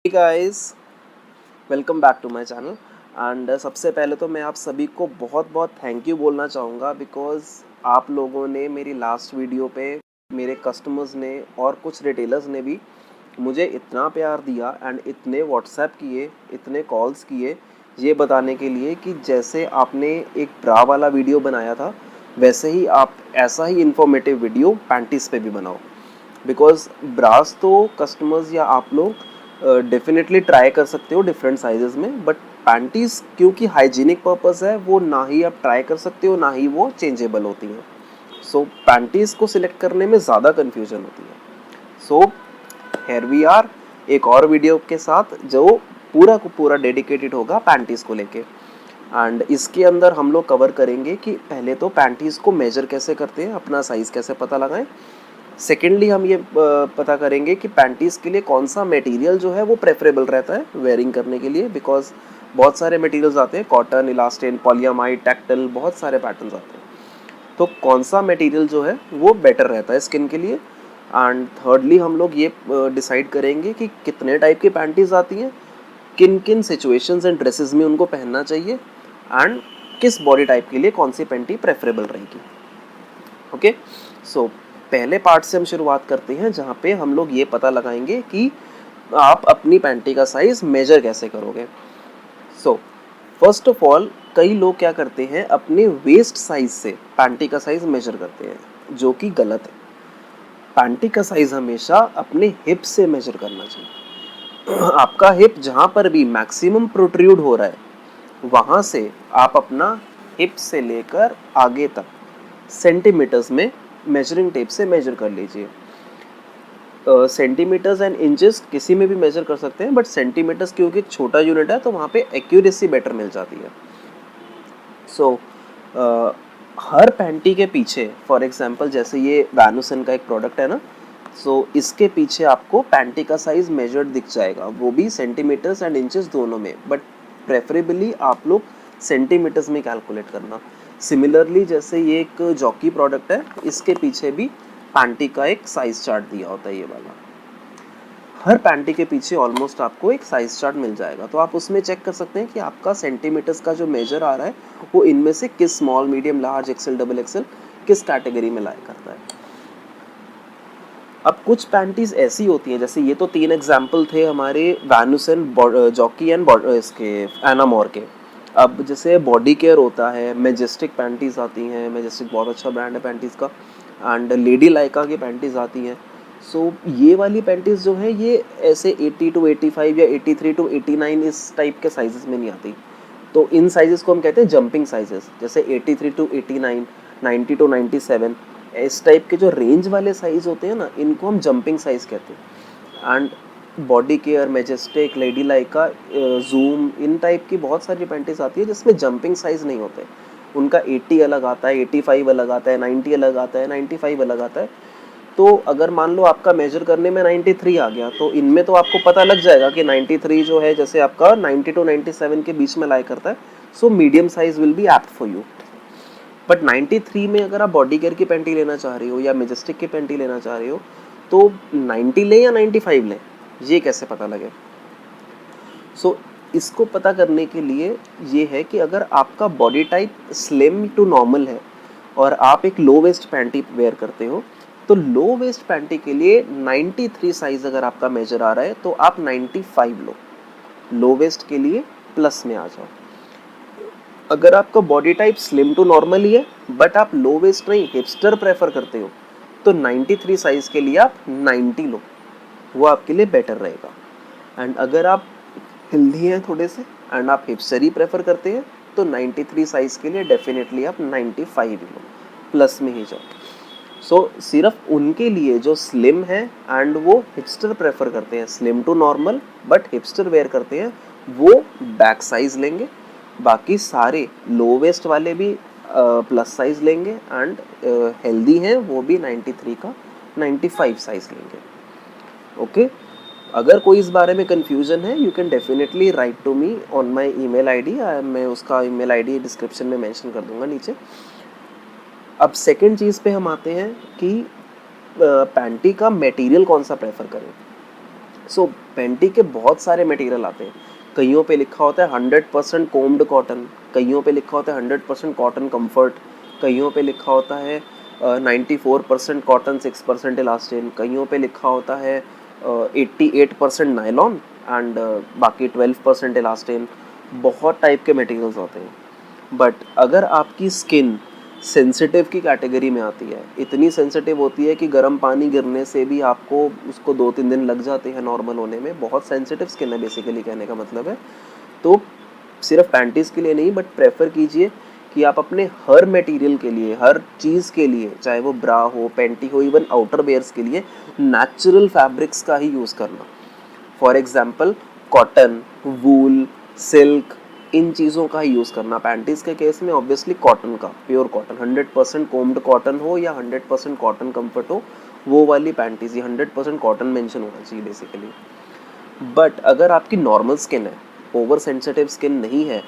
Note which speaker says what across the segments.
Speaker 1: Hey guys, welcome back to my channel and सबसे पहले तो मैं आप सभी को बहुत बहुत थैंक यू बोलना चाहूँगा बिकॉज़ आप लोगों ने मेरी लास्ट वीडियो पे मेरे कस्टमर्स ने और कुछ रिटेलर्स ने भी मुझे इतना प्यार दिया एंड इतने व्हाट्सएप किए, इतने कॉल्स किए ये बताने के लिए कि जैसे आपने एक ब्रा वाला वीडियो बनाया था वैसे ही आप ऐसा ही इन्फॉर्मेटिव वीडियो पैंटीज़ पे भी बनाओ बिकॉज ब्रास तो कस्टमर्स या आप लोग डेफिनेटली ट्राई कर सकते हो डिफरेंट साइजेस में, बट पैंटीज क्योंकि हाइजीनिक पर्पस है वो ना ही आप ट्राई कर सकते हो ना ही वो चेंजेबल होती हैं. सो पैंटीज को सिलेक्ट करने में ज़्यादा कन्फ्यूजन होती है. सो हेयर वी आर एक और वीडियो के साथ जो पूरा को पूरा डेडिकेटेड होगा पैंटीज को लेके. एंड इसके अंदर हम लोग कवर करेंगे कि पहले तो पैंटीज को मेजर कैसे करते हैं, अपना साइज़ कैसे पता लगाएं. सेकेंडली हम ये पता करेंगे कि पैंटीज़ के लिए कौन सा मटेरियल जो है वो प्रेफरेबल रहता है वेयरिंग करने के लिए, बिकॉज बहुत सारे मटेरियल्स आते हैं, कॉटन, इलास्टिन, पॉलियामाइड, टैक्टल, बहुत सारे पैटर्न्स आते हैं. तो कौन सा मटेरियल जो है वो बेटर रहता है स्किन के लिए. एंड थर्डली हम लोग ये डिसाइड करेंगे कि कितने टाइप की पैंटीज़ आती हैं, किन किन सिचुएशंस एंड ड्रेसेस में उनको पहनना चाहिए एंड किस बॉडी टाइप के लिए कौन सी पैंटी प्रेफरेबल रहेगी. ओके, सो पहले पार्ट से हम शुरुआत करते हैं जहाँ पे हम लोग ये पता लगाएंगे कि आप अपनी पैंटी का साइज़ मेजर कैसे करोगे. सो फर्स्ट ऑफ ऑल कई लोग क्या करते हैं, अपने वेस्ट साइज से पैंटी का साइज़ मेजर करते हैं जो कि गलत है. पैंटी का साइज़ हमेशा अपने हिप से मेजर करना चाहिए. आपका हिप जहाँ पर भी मैक्सिमम प्रोट्रूड हो रहा है वहाँ से आप अपना हिप से लेकर आगे तक सेंटीमीटर्स में मेजरिंग टेप से मेजर कर लीजिए. सेंटीमीटर्स एंड इंचेस किसी में भी मेजर कर सकते हैं, बट सेंटीमीटर्स क्योंकि एक छोटा यूनिट है तो वहाँ पे एक्यूरेसी बेटर मिल जाती है. सो हर पैंटी के पीछे, फॉर एग्जांपल जैसे ये वैनुसन का एक प्रोडक्ट है ना, सो इसके पीछे आपको पैंटी का साइज़ मेजर्ड दिख जाएगा, वो भी सेंटीमीटर्स एंड इंचेस दोनों में, बट प्रेफरेबली आप लोग सेंटीमीटर्स में कैलकुलेट करना. सिमिलरली जैसे ये एक जॉकी प्रोडक्ट है, इसके पीछे भी पैंटी का एक साइज चार्ट दिया होता है ये वाला. हर पैंटी के पीछे ऑलमोस्ट आपको एक साइज चार्ट मिल जाएगा, तो आप उसमें चेक कर सकते हैं कि आपका सेंटीमीटर्स का जो मेजर आ रहा है वो इनमें से किस small, medium, large, XL, double XL किस कैटेगरी में लाया करता है. अब कुछ पैंटीज ऐसी होती हैं, जैसे ये तो 3 एग्जाम्पल थे हमारे वैनुसन, जॉकी एंड इसके एनामोर के. अब जैसे बॉडी केयर होता है, मेजेस्टिक पैंटीज आती हैं, मेजेस्टिक बहुत अच्छा ब्रांड है पैंटीज का, एंड लेडी लाइका की पैंटीज आती हैं. सो ये वाली पैंटीज जो है ये ऐसे 80 टू 85 या 83 टू 89 इस टाइप के साइजेस में नहीं आती. तो इन साइजेस को हम कहते हैं जंपिंग साइजेस, जैसे 83 टू 89, 90 टू 97, इस टाइप के जो रेंज वाले साइज होते हैं ना, इनको हम जंपिंग साइज कहते हैं. And body care, majestic, lady लाइका, जूम, इन टाइप की बहुत सारी पैंटीज आती है जिसमें जंपिंग साइज नहीं होते. उनका 80 अलग आता है, 85 अलग आता है, 90 अलग आता है, 95 अलग आता है. तो अगर मान लो आपका मेजर करने में 93 आ गया तो इनमें तो आपको पता लग जाएगा कि 93 जो है जैसे आपका 90 टू 97 के बीच में लाई करता है. So medium size will be apt for you. But 93 में अगर आप बॉडी केयर की पैंटी लेना चाह रहे हो या मेजेस्टिक की पैंटी लेना चाह रहे हो तो 90 लें या 95 लें, ये कैसे पता लगे. सो इसको पता करने के लिए ये है कि अगर आपका body type slim to normal है और आप एक लो वेस्ट पैंटी वेयर करते हो, तो लो वेस्ट पैंटी के लिए 93 साइज अगर आपका मेजर आ रहा है तो आप 95 लो. लो वेस्ट के लिए प्लस में आ जाओ. अगर आपका body type slim to normal ही है बट आप लो वेस्ट नहीं, हिपस्टर प्रेफर करते हो, तो 93 साइज के लिए आप 90 लो, वो आपके लिए बेटर रहेगा. एंड अगर आप हेल्दी हैं थोड़े से एंड आप हिपस्टर ही प्रेफर करते हैं तो 93 साइज के लिए डेफिनेटली आप 95 ही लो, प्लस में ही जाओ. सो सिर्फ उनके लिए जो स्लिम है एंड वो हिपस्टर प्रेफर करते हैं, slim to normal but hipster wear करते हैं, वो बैक साइज लेंगे. बाकी सारे लो वेस्ट वाले भी प्लस साइज लेंगे एंड हेल्दी हैं वो भी 93 का 95 साइज लेंगे. ओके, अगर कोई इस बारे में कन्फ्यूजन है you can definitely write to me on my email ID. मैं उसका ईमेल आईडी डिस्क्रिप्शन में मेंशन कर दूंगा नीचे. अब सेकंड चीज़ पे हम आते हैं कि पैंटी का मटेरियल कौन सा प्रेफर करें. सो पैंटी के बहुत सारे मटेरियल आते हैं, कईयों पे लिखा होता है 100% कोम्ड कॉटन, कईयों पे लिखा होता है 100% कॉटन कंफर्ट, कईयों पे लिखा होता है 94% कॉटन 6% इलास्टिन, कईयों पे लिखा होता है 88% नायलॉन एंड बाकी 12% इलास्टिन। बहुत टाइप के मटेरियल्स होते हैं। बट अगर आपकी स्किन सेंसिटिव की कैटेगरी में आती है, इतनी सेंसिटिव होती है कि गर्म पानी गिरने से भी आपको उसको 2-3 दिन लग जाते हैं नॉर्मल होने में, बहुत सेंसिटिव स्किन है बेसिकली कहने का मतलब है, तो सिर्फ पैंटीज़ के लिए नहीं बट प्रेफर कीजिए कि आप अपने हर मटेरियल के लिए, हर चीज़ के लिए, चाहे वो ब्रा हो, पैंटी हो, इवन आउटर वेयर्स के लिए नेचुरल फैब्रिक्स का ही यूज़ करना। For example cotton, wool, silk, इन चीज़ों का ही यूज़ करना। पैंटीज़ के केस में ऑब्वियसली कॉटन का, प्योर कॉटन, 100% कोम्ड कॉटन हो या 100% कॉटन कंफर्ट हो, वो वाली पैंटीज़, ये 100% कॉटन मेंशन होना चाहिए बेसिकली। बट अगर आपकी नॉर्मल स्किन है, ओवर सेंसिटिव स्किन नहीं है,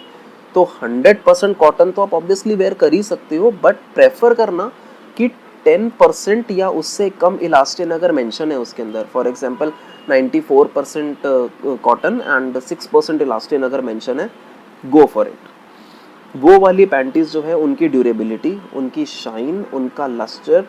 Speaker 1: तो 100% कॉटन तो आप ऑब्वियसली वेयर कर ही सकते हो, बट प्रेफर करना कि 10% या उससे कम इलास्टिन अगर मेंशन है उसके अंदर, for example 94% cotton and 6% elastin अगर मेंशन है, गो फॉर इट। वो वाली पैंटीज जो है उनकी ड्यूरेबिलिटी, उनकी शाइन, उनका lustre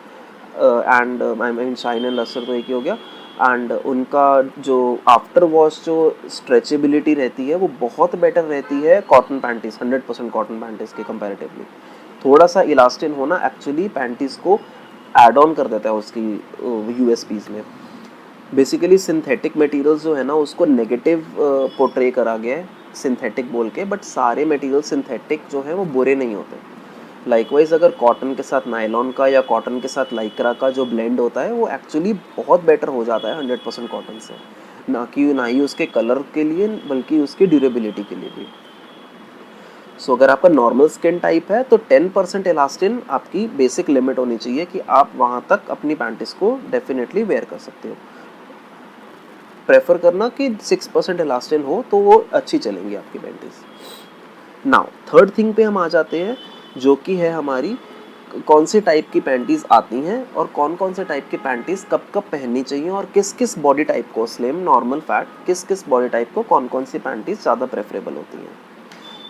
Speaker 1: and I mean shine and lustre तो एक ही हो गया, एंड उनका जो आफ्टर वॉश जो स्ट्रेचेबिलिटी रहती है वो बहुत बेटर रहती है कॉटन पैंटीज, 100% कॉटन पैंटीज के कंपैरेटिवली। थोड़ा सा इलास्टिन होना एक्चुअली पैंटीज को एड ऑन कर देता है उसकी यूएसपीज में। बेसिकली सिंथेटिक मटेरियल्स जो है ना उसको नेगेटिव पोर्ट्रे करा गया है सिंथेटिक बोल के, बट सारे मटेरियल सिंथेटिक जो है वो बुरे नहीं होते। लाइकवाइज अगर कॉटन के साथ नायलॉन का या कॉटन के साथ लाइक्रा का जो ब्लेंड होता है वो एक्चुअली बहुत बेटर हो जाता है 100% कॉटन से, ना ही उसके कलर के लिए बल्कि उसकी ड्यूरेबिलिटी के लिए भी। सो अगर आपका नॉर्मल स्किन टाइप है तो 10% इलास्टिन आपकी बेसिक लिमिट होनी चाहिए कि आप वहाँ तक अपनी पैंटीज को डेफिनेटली वेयर कर सकते हो। प्रेफर करना कि 6% इलास्टिन हो तो वो अच्छी चलेंगी आपकी पैंटीज। नाउ थर्ड थिंग पे हम आ जाते हैं, जो कि है हमारी कौन सी टाइप की पैंटीज आती हैं और कौन कौन से टाइप की पैंटीज कब कब पहननी चाहिए और किस किस बॉडी टाइप को, स्लिम, नॉर्मल, फैट, किस किस बॉडी टाइप को कौन कौन सी पैंटीज ज़्यादा प्रेफरेबल होती हैं।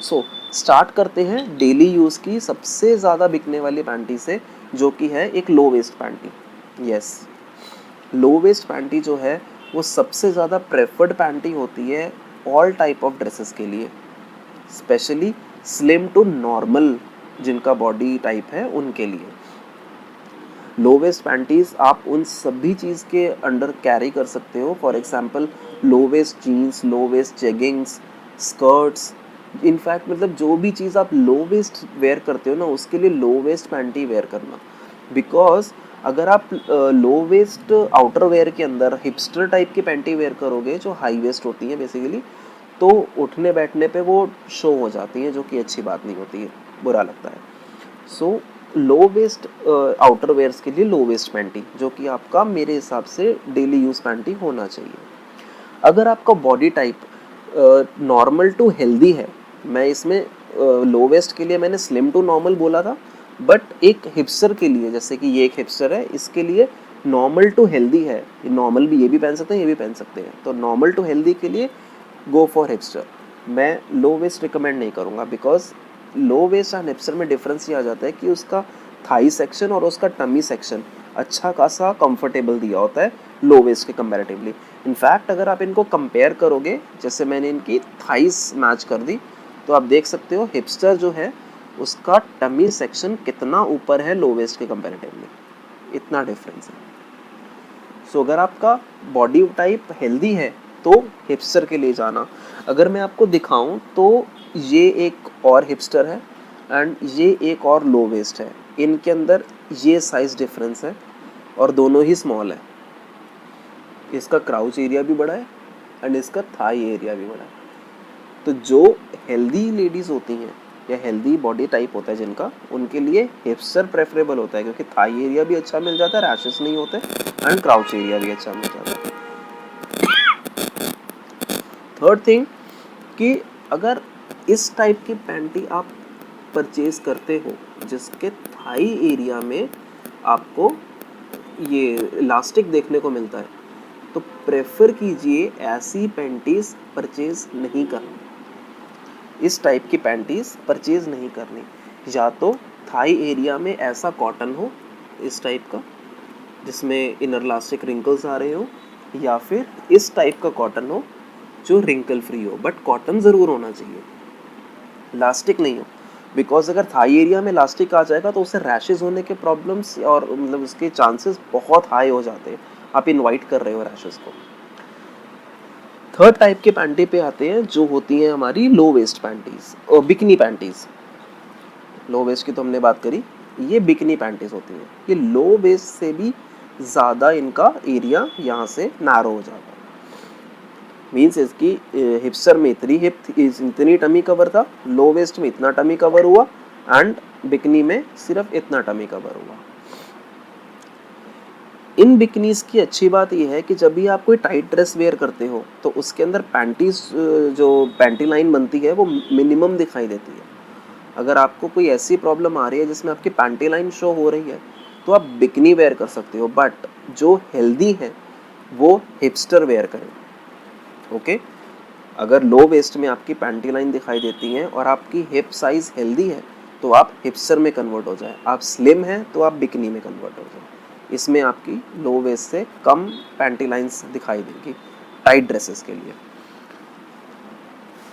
Speaker 1: सो स्टार्ट करते हैं डेली यूज़ की सबसे ज़्यादा बिकने वाली पैंटी से, जो कि है एक low waist panty. Yes, low waist panty जो है वो सबसे ज़्यादा प्रेफर्ड पैंटी होती है ऑल टाइप ऑफ ड्रेसेस के लिए, स्पेशली स्लिम टू नॉर्मल जिनका बॉडी टाइप है उनके लिए। लो वेस्ट पैंटीज आप उन सभी चीज़ के अंडर कैरी कर सकते हो। For example low waist jeans, low waist jeggings, skirts, in fact मतलब जो भी चीज़ आप लो वेस्ट वेयर करते हो ना उसके लिए लो वेस्ट पैंटी वेयर करना। बिकॉज अगर आप लो वेस्ट आउटर वेयर के अंदर हिपस्टर टाइप की पैंटी वेयर करोगे जो हाई वेस्ट होती हैं बेसिकली, तो उठने बैठने पे वो शो हो जाती हैं, जो कि अच्छी बात नहीं होती है, बुरा लगता है। सो लो वेस्ट आउटर वेयर्स के लिए लो वेस्ट पैंटी, जो कि आपका मेरे हिसाब से डेली यूज़ पैंटी होना चाहिए। अगर आपका body type normal to healthy है, मैं इसमें लो वेस्ट के लिए मैंने स्लिम टू नॉर्मल बोला था, बट एक हिपस्टर के लिए, जैसे कि ये एक हिपस्टर है, इसके लिए नॉर्मल टू हेल्दी है, नॉर्मल भी ये भी पहन सकते हैं, ये भी पहन सकते हैं, तो नॉर्मल टू हेल्दी के लिए गो फॉर हिपस्टर। मैं लो वेस्ट रिकमेंड नहीं करूँगा, because low waist and hipster में डिफरेंस ये आ जाता है कि उसका थाई सेक्शन और उसका टमी सेक्शन अच्छा खासा कंफर्टेबल दिया होता है लो वेस्ट के कंपैरेटिवली। इनफैक्ट अगर आप इनको कंपेयर करोगे, जैसे मैंने इनकी थाइस मैच कर दी, तो आप देख सकते हो हिपस्टर जो है उसका टमी सेक्शन कितना ऊपर है लो वेस्ट के कंपैरेटिवली, इतना डिफरेंस है। सो अगर आपका बॉडी टाइप हेल्दी है तो हिपस्टर के लिए जाना। अगर मैं आपको दिखाऊं तो ये एक और हिपस्टर है एंड ये एक और लो वेस्ट है, इनके अंदर ये साइज डिफरेंस है और दोनों ही स्मॉल है। इसका क्राउच एरिया भी बड़ा है एंड इसका थाई एरिया भी बड़ा है। तो जो हेल्दी लेडीज़ होती हैं या हेल्दी बॉडी टाइप होता है जिनका, उनके लिए हिपस्टर प्रेफरेबल होता है, क्योंकि थाई एरिया भी अच्छा मिल जाता है, रैशेस नहीं होते एंड क्राउच एरिया भी अच्छा मिल जाता है। थर्ड थिंग कि अगर इस टाइप की पैंटी आप परचेज करते हो जिसके थाई एरिया में आपको ये इलास्टिक देखने को मिलता है, तो प्रेफर कीजिए ऐसी पैंटीज परचेज नहीं करनी, इस टाइप की पैंटीज परचेज नहीं करनी। या तो थाई एरिया में ऐसा कॉटन हो इस टाइप का जिसमें इनर इलास्टिक रिंकल्स आ रहे हो, या फिर इस टाइप का कॉटन हो जो रिंकल फ्री हो, बट कॉटन ज़रूर होना चाहिए, इलास्टिक नहीं हो। बिकॉज अगर थाई एरिया में इलास्टिक आ जाएगा तो उससे रैशेज होने के प्रॉब्लम्स और मतलब उसके चांसेस बहुत हाई हो जाते हैं, आप इनवाइट कर रहे हो रैशेज को। थर्ड टाइप के पैंटी पे आते हैं जो होती हैं हमारी लो वेस्ट पैंटीज और बिकनी पैंटीज। लो वेस्ट की तो हमने बात करी, ये बिकनी पैंटीज होती हैं। ये लो वेस्ट से भी ज़्यादा इनका एरिया यहाँ से नैरो हो जाता है, मीन्स इसकी हिप्सर में इतनी टमी कवर था, लो वेस्ट में इतना टमी कवर हुआ, एंड बिकनी में सिर्फ इतना टमी कवर हुआ। इन बिकनीज की अच्छी बात यह है कि जब भी आप कोई टाइट ड्रेस वेयर करते हो तो उसके अंदर पैंटीज जो पैंटी लाइन बनती है वो मिनिमम दिखाई देती है। अगर आपको कोई ऐसी प्रॉब्लम आ रही है जिसमें आपकी पैंटी लाइन शो हो रही है तो आप बिकनी वेयर कर सकते हो, बट जो हेल्दी है वो हिपस्टर वेयर करें। ओके, अगर लो वेस्ट में आपकी पैंटी लाइन दिखाई देती है और आपकी हिप साइज हेल्दी है तो आप हिपस्टर में कन्वर्ट हो जाए, आप स्लिम हैं तो आप बिकनी में कन्वर्ट हो जाए। इसमें आपकी लो वेस्ट से कम पैंटी लाइन्स दिखाई देंगी टाइट ड्रेसेस के लिए।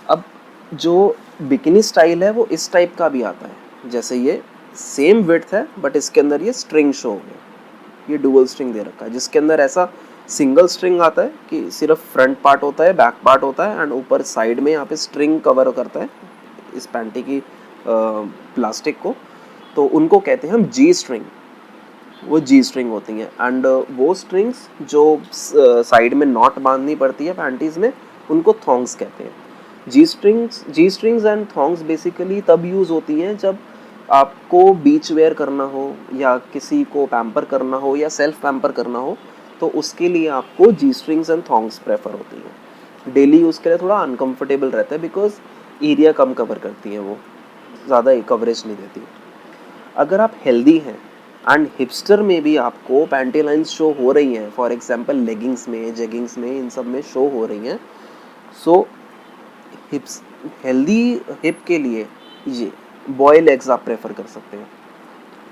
Speaker 1: अब जो बिकनी स्टाइल है वो इस टाइप का भी आता है, जैसे ये सेम विड्थ है बट इसके अंदर ये स्ट्रिंग शो हो गया, ये डुअल स्ट्रिंग दे रखा है, जिसके अंदर ऐसा सिंगल स्ट्रिंग आता है कि सिर्फ फ्रंट पार्ट होता है, बैक पार्ट होता है, एंड ऊपर साइड में यहाँ पे स्ट्रिंग कवर करता है इस पैंटी की प्लास्टिक को, तो उनको कहते हैं हम जी स्ट्रिंग। वो जी स्ट्रिंग होती हैं, एंड वो स्ट्रिंग्स जो साइड में नॉट बांधनी पड़ती है पैंटीज में उनको थॉन्ग्स कहते हैं। जी स्ट्रिंग्स एंड थॉन्ग्स बेसिकली तब यूज़ होती हैं जब आपको बीच वेयर करना हो या किसी को पैम्पर करना हो या सेल्फ पैम्पर करना हो, तो उसके लिए आपको जी स्ट्रिंग्स एंड थॉन्ग्स प्रेफर होती हैं। डेली यूज़ के लिए थोड़ा अनकम्फर्टेबल रहता है बिकॉज एरिया कम कवर करती हैं, वो ज़्यादा कवरेज नहीं देती। अगर आप हेल्दी हैं एंड हिपस्टर में भी आपको पैंटी लाइन्स शो हो रही हैं, फॉर एग्जांपल लेगिंग्स में, जेगिंग्स में, इन सब में शो हो रही हैं, सो हिप्स हेल्दी हिप के लिए ये बॉय लेग्स आप प्रेफर कर सकते हैं।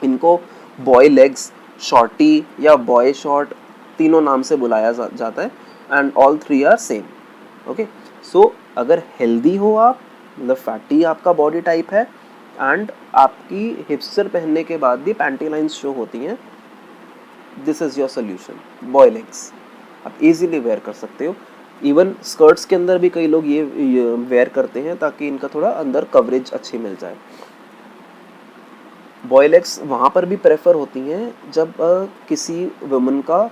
Speaker 1: इनको बॉय लेग्स, शॉर्टी या बॉय शॉर्ट तीनों नाम से बुलाया जाता है, and all three are same. Okay, so अगर हेल्दी हो आप, मतलब फैटी आपका बॉडी टाइप है एंड आपकी हिप्स्टर पहनने के बाद भी पैंटी लाइन्स शो होती हैं, this is your solution, boy legs आप इजीली वेयर कर सकते हो। इवन स्कर्ट्स के अंदर भी कई लोग ये वेयर करते हैं ताकि इनका थोड़ा अंदर कवरेज अच्छी मिल जाए। बॉय लेग्स वहाँ पर भी प्रेफर होती हैं जब किसी वुमन का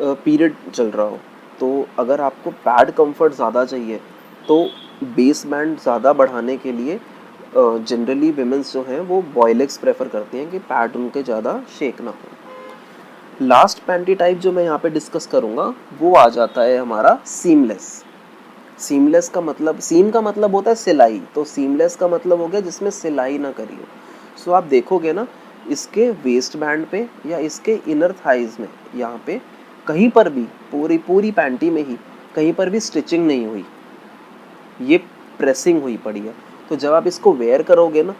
Speaker 1: पीरियड चल रहा हो, तो अगर आपको पैड कंफर्ट ज़्यादा चाहिए तो बेस बैंड ज़्यादा बढ़ाने के लिए जनरली विमेंस जो हैं वो बॉय लेग्स प्रेफर करती हैं कि पैड उनके ज़्यादा शेक ना हो। लास्ट पैंटी टाइप जो मैं यहाँ पे डिस्कस करूँगा वो आ जाता है हमारा सीमलेस। सीमलेस का मतलब, सीम का मतलब होता है सिलाई, तो सीमलेस का मतलब हो गया जिसमें सिलाई ना करी हो। सो आप देखोगे ना इसके वेस्ट बैंड पे या इसके इनर थाइज में यहाँ पे कहीं पर भी पूरी पैंटी में ही कहीं पर भी स्टिचिंग नहीं हुई, ये प्रेसिंग हुई पड़ी है। तो जब आप इसको वेयर करोगे ना,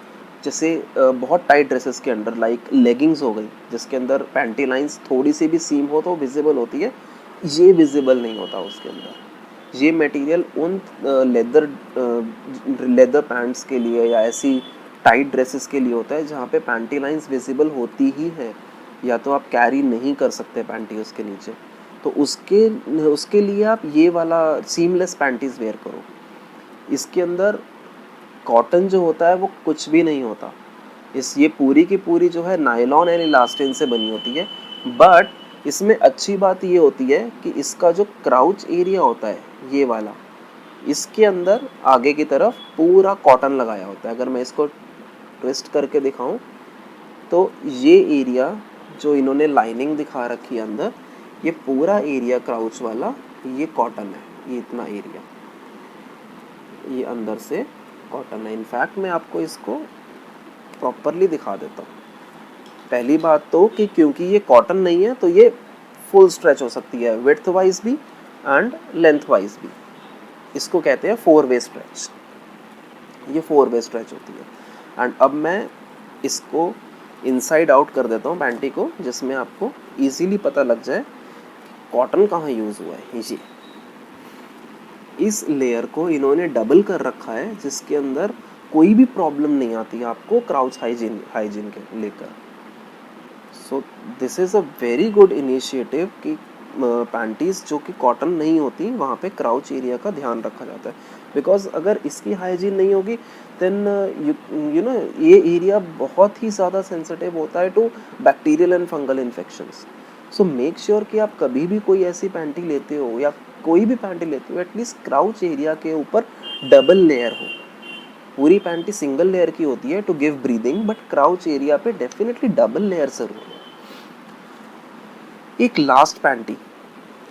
Speaker 1: जैसे बहुत टाइट ड्रेसेस के अंदर लाइक लेगिंग्स हो गई जिसके अंदर पैंटी लाइंस थोड़ी सी भी सीम हो तो विजिबल होती है, ये विजिबल नहीं होता उसके अंदर। ये मटेरियल उन लेदर पैंट्स के लिए या ऐसी टाइट ड्रेसेस के लिए होता है जहाँ पे पैंटी लाइंस विजिबल होती ही है, या तो आप कैरी नहीं कर सकते पैंटी उसके नीचे, तो उसके लिए आप ये वाला सीमलेस पैंटीज वेयर करो। इसके अंदर कॉटन जो होता है वो कुछ भी नहीं होता, ये पूरी की पूरी जो है नायलॉन एंड इलास्टिन से बनी होती है। बट इसमें अच्छी बात ये होती है कि इसका जो क्राउच एरिया होता है ये वाला, इसके अंदर आगे की तरफ पूरा कॉटन लगाया होता है। अगर मैं इसको ट्विस्ट करके दिखाऊं तो ये एरिया जो इन्होंने लाइनिंग दिखा रखी है अंदर, ये पूरा एरिया क्राउच वाला ये कॉटन है, ये इतना एरिया ये अंदर से कॉटन है। इनफैक्ट मैं आपको इसको प्रॉपरली दिखा देता हूँ। पहली बात तो कि क्योंकि ये कॉटन नहीं है तो ये फुल स्ट्रेच हो सकती है विड्थ वाइज भी एंड लेंथ वाइज भी। इसको कहते हैं 4-वे स्ट्रेच। ये 4-वे स्ट्रेच होती है। एंड अब मैं इसको इनसाइड आउट कर देता हूँ पैंटी को, जिसमें आपको इजीली पता लग जाए कॉटन कहाँ यूज़ हुआ है। ये इस लेयर को इन्होंने डबल कर रखा है, जिसके अंदर कोई भी प्रॉब्लम नहीं आती आपको क्राउच हाइजीन के लेकर। So this is a very good initiative कि पैंटीज़ जो कि कॉटन नहीं होती वहाँ पे क्राउच एरिया का ध्यान रखा जाता है। बिकॉज अगर इसकी हाइजीन नहीं होगी देन यू नो ये एरिया बहुत ही ज़्यादा सेंसिटिव होता है to bacterial and fungal infections. So make sure कि आप कभी भी कोई ऐसी पैंटी लेते हो या कोई भी पैंटी लेते हो, एटलीस्ट क्राउच एरिया के ऊपर डबल लेयर हो। पूरी पैंटी सिंगल लेयर की होती है to give breathing, but crotch area पे डेफिनेटली डबल लेयर जरूर है। एक लास्ट पैंटी,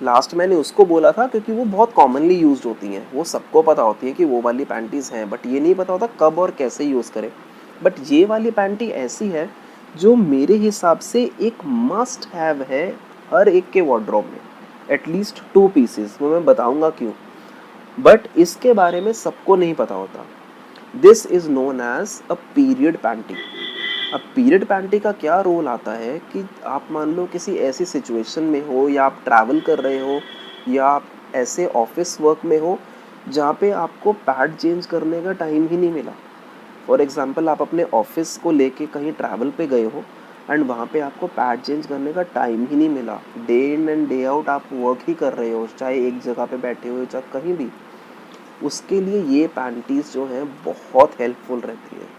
Speaker 1: लास्ट मैंने उसको बोला था क्योंकि वो बहुत कॉमनली यूज्ड होती हैं, वो सबको पता होती है कि वो वाली पैंटीज़ हैं, बट ये नहीं पता होता कब और कैसे यूज़ करें। बट ये वाली पैंटी ऐसी है जो मेरे हिसाब से एक मस्ट हैव है हर एक के वार्डरोब में, एटलीस्ट 2 पीसेस। वो मैं बताऊंगा क्यों, बट इसके बारे में सबको नहीं पता होता। This is known as a period panty. अब पीरियड पैंटी का क्या रोल आता है कि आप मान लो किसी ऐसी सिचुएशन में हो, या आप ट्रैवल कर रहे हो, या आप ऐसे ऑफिस वर्क में हो जहाँ पे आपको पैड चेंज करने का टाइम ही नहीं मिला। फॉर एग्जांपल आप अपने ऑफिस को लेके कहीं ट्रैवल पे गए हो एंड वहाँ पे आपको पैड चेंज करने का टाइम ही नहीं मिला। Day in and day out आप वर्क ही कर रहे हो, चाहे एक जगह पे बैठे हुए चाहे कहीं भी। उसके लिए ये पैंटीज़ जो हैं बहुत हेल्पफुल रहती है।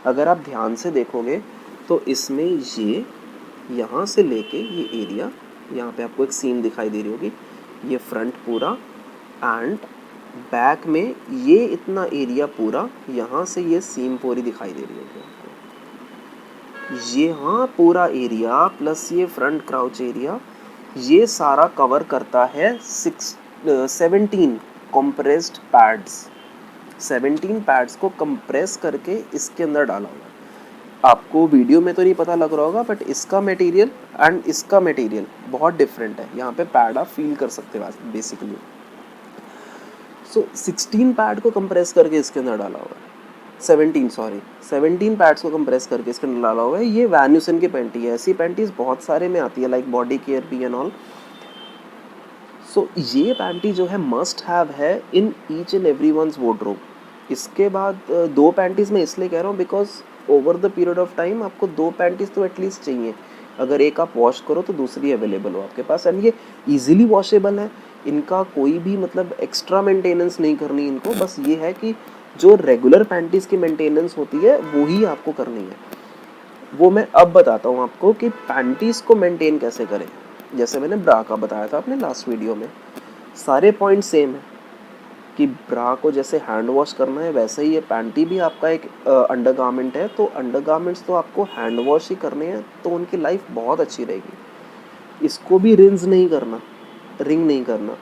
Speaker 1: अगर आप ध्यान से देखोगे तो इसमें ये यहाँ से लेके ये एरिया, यहाँ पे आपको एक सीम दिखाई दे रही होगी, ये फ्रंट पूरा, एंड बैक में ये इतना एरिया पूरा, यहाँ से ये सीम पूरी दिखाई दे रही होगी आपको। ये हाँ पूरा एरिया प्लस ये फ्रंट क्राउच एरिया, ये सारा कवर करता है 17 कंप्रेस्ड पैड्स। 17 पैड्स को कंप्रेस करके इसके अंदर डाला हुआ है। आपको वीडियो में तो नहीं पता लग रहा होगा, बट इसका मटेरियल एंड इसका मटेरियल बहुत डिफरेंट है। यहाँ पे पैड आप फील कर सकते हो बेसिकली। सो 16 पैड को कंप्रेस करके इसके अंदर डाला हुआ है, 17 पैड्स को कंप्रेस करके इसके अंदर डाला हुआ है। ये वैन्यूसन की पैंटी है। ऐसी पैंटीज बहुत सारे में आती है, लाइक बॉडी केयर भी एंड ऑल। सो ये पैंटी जो है मस्ट हैव है in each and every one's wardrobe. इसके बाद 2 पैंटीज़ मैं इसलिए कह रहा हूँ because over the period of time आपको 2 पैंटीज़ तो एटलीस्ट चाहिए। अगर एक आप वॉश करो तो दूसरी अवेलेबल हो आपके पास, एंड ये इजीली वॉशेबल है। इनका कोई भी मतलब एक्स्ट्रा मेंटेनेंस नहीं करनी इनको, बस ये है कि जो रेगुलर पैंटीज़ की मेंटेनेंस होती है वो ही आपको करनी है। वो मैं अब बताता हूँ आपको कि पैंटीज़ को मेंटेन कैसे करें। जैसे मैंने ब्रा का बताया था अपने लास्ट वीडियो में, सारे पॉइंट सेम है कि ब्रा को जैसे हैंड वॉश करना है वैसे ही ये पैंटी भी आपका एक अंडरगारमेंट है। तो अंडरगारमेंट्स तो आपको हैंड वॉश ही करने हैं, तो उनकी लाइफ बहुत अच्छी रहेगी। इसको भी रिंस नहीं करना, रिंग नहीं करना,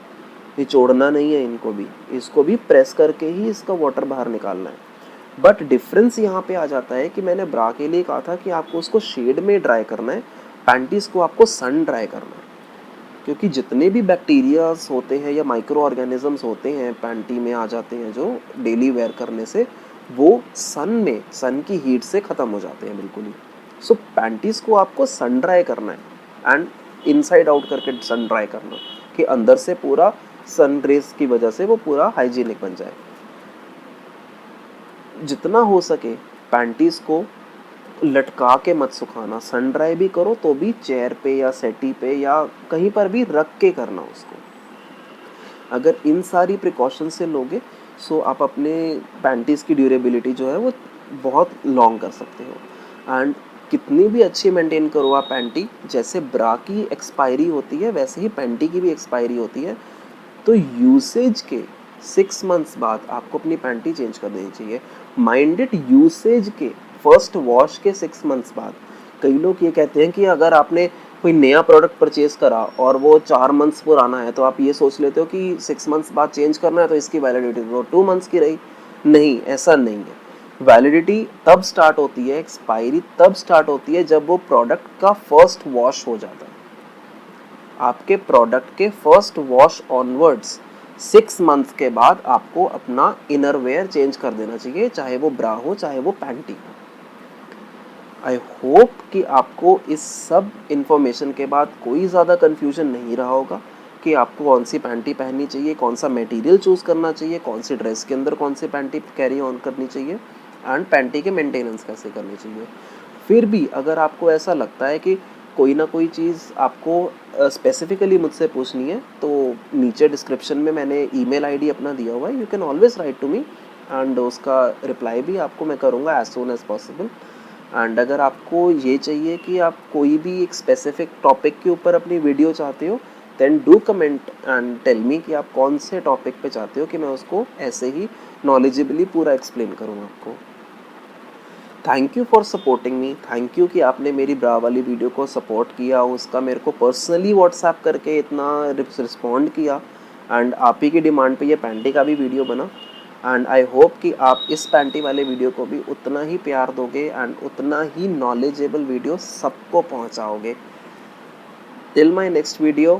Speaker 1: निचोड़ना नहीं है इनको भी, इसको भी प्रेस करके ही इसका वाटर बाहर निकालना है। बट डिफरेंस यहाँ पे आ जाता है कि मैंने ब्रा के लिए कहा था कि आपको उसको शेड में ड्राई करना है, पैंटीज़ को आपको सन ड्राई करना है। क्योंकि जितने भी बैक्टीरियाज होते हैं या माइक्रो ऑर्गेनिजम्स होते हैं पैंटी में आ जाते हैं जो डेली वेयर करने से, वो सन की हीट से ख़त्म हो जाते हैं बिल्कुल ही। सो पैंटीज़ को आपको सन ड्राई करना है एंड इनसाइड आउट करके सन ड्राई करना, कि अंदर से पूरा सन रेज की वजह से वो पूरा हाइजीनिक बन जाए। जितना हो सके पैंटीज़ को लटका के मत सुखाना, सन ड्राई भी करो तो भी चेयर पे या सेटी पे या कहीं पर भी रख के करना उसको। अगर इन सारी प्रिकॉशन से लोगे सो आप अपने पैंटीज़ की ड्यूरेबिलिटी जो है वो बहुत लॉन्ग कर सकते हो। एंड कितनी भी अच्छी मेंटेन करो आप पैंटी, जैसे ब्रा की एक्सपायरी होती है वैसे ही पैंटी की भी एक्सपायरी होती है। तो यूसेज के 6 मंथ्स बाद आपको अपनी पैंटी चेंज कर देनी चाहिए। माइंड इट, यूसेज के फर्स्ट वॉश के 6 मंथ्स बाद। कई लोग ये कहते हैं कि अगर आपने कोई नया प्रोडक्ट परचेज करा और वो 4 मंथ्स पुराना है तो आप ये सोच लेते हो कि 6 मंथ्स बाद चेंज करना है तो इसकी वैलिडिटी तो 2 मंथ्स की रही। नहीं, ऐसा नहीं है। वैलिडिटी तब स्टार्ट होती है, एक्सपायरी तब स्टार्ट होती है जब वो प्रोडक्ट का फर्स्ट वॉश हो जाता है। आपके प्रोडक्ट के फर्स्ट वॉश ऑनवर्ड्स 6 मंथ के बाद आपको अपना इनर वेयर चेंज कर देना चाहिए, चाहे वो ब्रा हो चाहे वो पैंटी हो। आई होप कि आपको इस सब इन्फॉर्मेशन के बाद कोई ज़्यादा कन्फ्यूजन नहीं रहा होगा कि आपको कौन सी पैंटी पहननी चाहिए, कौन सा मटेरियल चूज़ करना चाहिए, कौन सी ड्रेस के अंदर कौन सी पैंटी कैरी ऑन करनी चाहिए एंड पैंटी के मेंटेनेंस कैसे करनी चाहिए। फिर भी अगर आपको ऐसा लगता है कि कोई ना कोई चीज़ आपको स्पेसिफिकली मुझसे पूछनी है, तो नीचे डिस्क्रिप्शन में मैंने ईमेल आईडी अपना दिया हुआ है, you can always write to me and उसका रिप्लाई भी आपको मैं करूँगा as soon as possible. And अगर आपको ये चाहिए कि आप कोई भी एक स्पेसिफिक टॉपिक के ऊपर अपनी वीडियो चाहते हो, then do comment and tell me कि आप कौन से टॉपिक पे चाहते हो कि मैं उसको ऐसे ही नॉलेजेबली पूरा एक्सप्लेन करूँ आपको। Thank you for supporting me, thank you कि आपने मेरी ब्रा वाली वीडियो को सपोर्ट किया, उसका मेरे को पर्सनली व्हाट्सएप करके इतना रिस्पॉन्ड किया एंड आप ही की डिमांड पे ये पैंटी का भी वीडियो बना। एंड आई होप कि आप इस पैंटी वाले वीडियो को भी उतना ही प्यार दोगे एंड उतना ही नॉलेजेबल वीडियो सबको पहुंचाओगे। Till my next video,